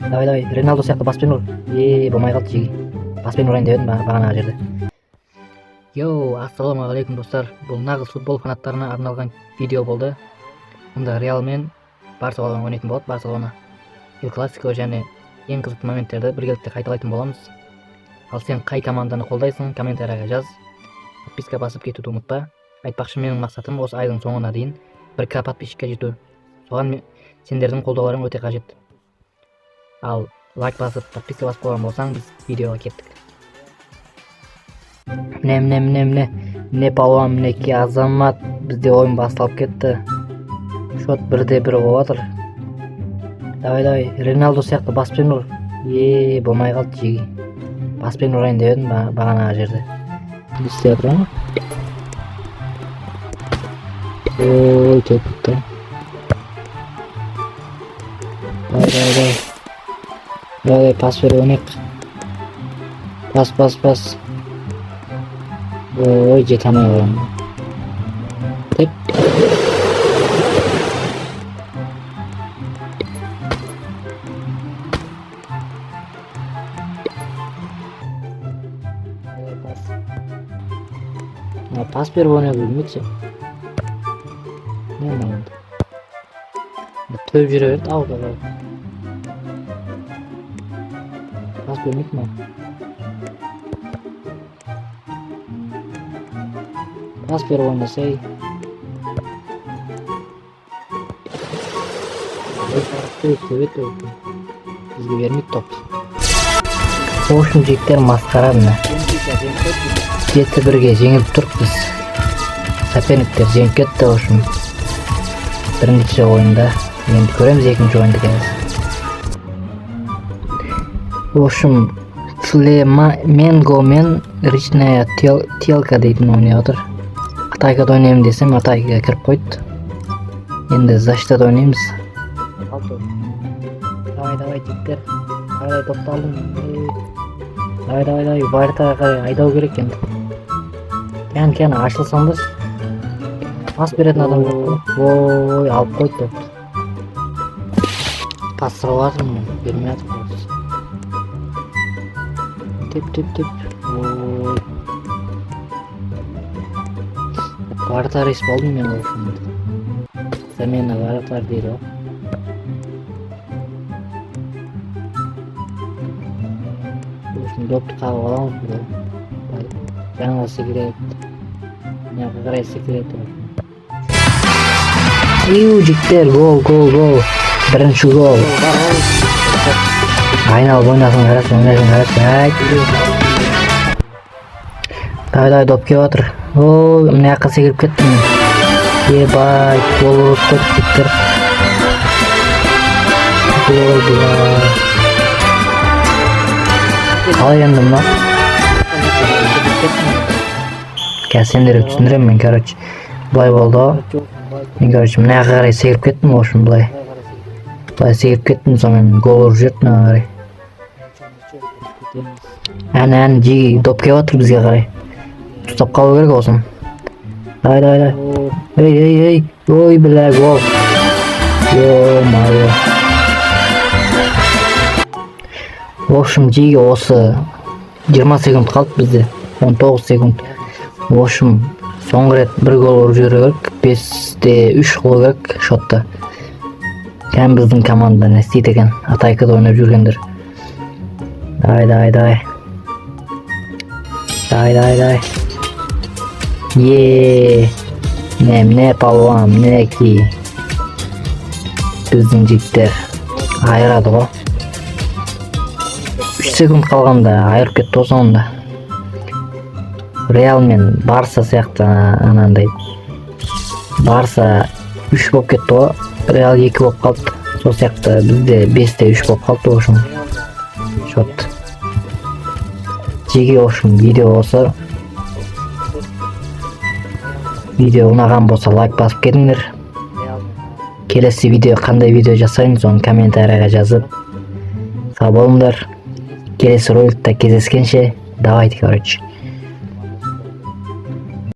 Давай, Реналдо сияқты баспен ұр. Болмай қалды жеги. Баспен ұрайын деп едім бағанағы жерде. Ассалаумағалейкум достар. Бұл нағыз футбол фанаттарына арналған видео болды. Мұнда Реал мен Барселона ойнайтын болады. Барселона El Clasico және ең қызықты моменттерді біргелікте қайталайтын боламыз. Ал сен қай команданы қолдайсың? Комментарияға жаз. Подписка басып кетуді ұмытпа. Айтпақшы, менің мақсатым осы айдың соңына дейін 1К подписчикке жету. Соған сендердің қолдауларың өте қажет. Ал лайк басып, подписка басып қойған болсаң, біз видеоға кеттік. Міне палуан, мінеки азамат. Бізде ойын басталып кетті. Шот 1-1 болып жатыр. Давай, Реналдо сияқты баспен ұр. Болмай қалды жеги. Баспен ұрайын деп едім бағанағы жерде. Істеп жатыр. Кетті. Давай, пас бер ойнайық. Пас. Жете алмай қалдым. Теп. Пас беріп ойнай білмейді. Не маған? Төгіп жүре берді, ауға. Пас бермейді ма? Пас беріп ойнасай. Бізге бермейді топ. Оушын жектер масқара мына. 7-1-ге жеңіліп тұрып біз. Соперниктер жеңіп кетті оушын. Бірінші ойында. Енді көреміз екінші ойынды қазір. Оушын Флеменго мен Ричная Телка дейтін ойнай отыр. Атайкада ойнайым десем, атайкаға кіріп қойды. Енді защитада ойнаймыз. Давай, жігіттер. Давай, топты алдым. Давай, Вартаға айдау керек енді. Кен, ашылсаңдыр. Пас беретін адам жоқ. Алып қойды топты. Пас сұрап жатырмын, бермей жатыр. Теп. Вартар ес болдым мен олшын. Замена Вартар дейді о. Олшын допты қағып аламыз бұл. Жаңа секірет. Мені қарай секірет о. Жіктер, гол. Бірінші гол. Айналып ойнасын қарасын. Давай, доп кеп отыр. Міне аққа секіріп кеттім. Бай, гол ұрып қойды жіктер. Қалай енді мұна? Сендерге түсіндірем мен, короче. Бұлай болды о. Мен, короче, мына қарай секіріп кеттім оушын бұлай. Бұлай секіріп кеттім, сонымен гол ұрып жүрді мына қарай. Әні, жеги доп кеп отыр бізге қарай. Ұстап қалу керек осым. Давай. Эй. Бля, гол. Ё-моё. В общем, жеги осы 20 секунд қалды бізде. 19 секунд. В общем, соңғы рет 1 гол ұрып жүру керек. 5-3 қылу керек шотта. Кәм біздің команда не істейді екен. Атайкада ойнап жүргендер. Давай. Міне палуан, мінеки. Біздің жігіттер айырады ғой. 3 секунд қалғанда айырып кетті соңында. Реал мен Барса сияқты анандай. Барса 3 болып кетті ғой. Реал 2 болып қалды. Сол сияқты бізде 5-3 болып қалды оушын. Шот. Жеги оушын видео осы. Видео ұнаған болса лайк басып кетіңдер. Келесі видео қандай видео жасаймыз, оны комментарияға жазып. Сау болыңдар. Келесі роликта кездескенше, давайте, короче.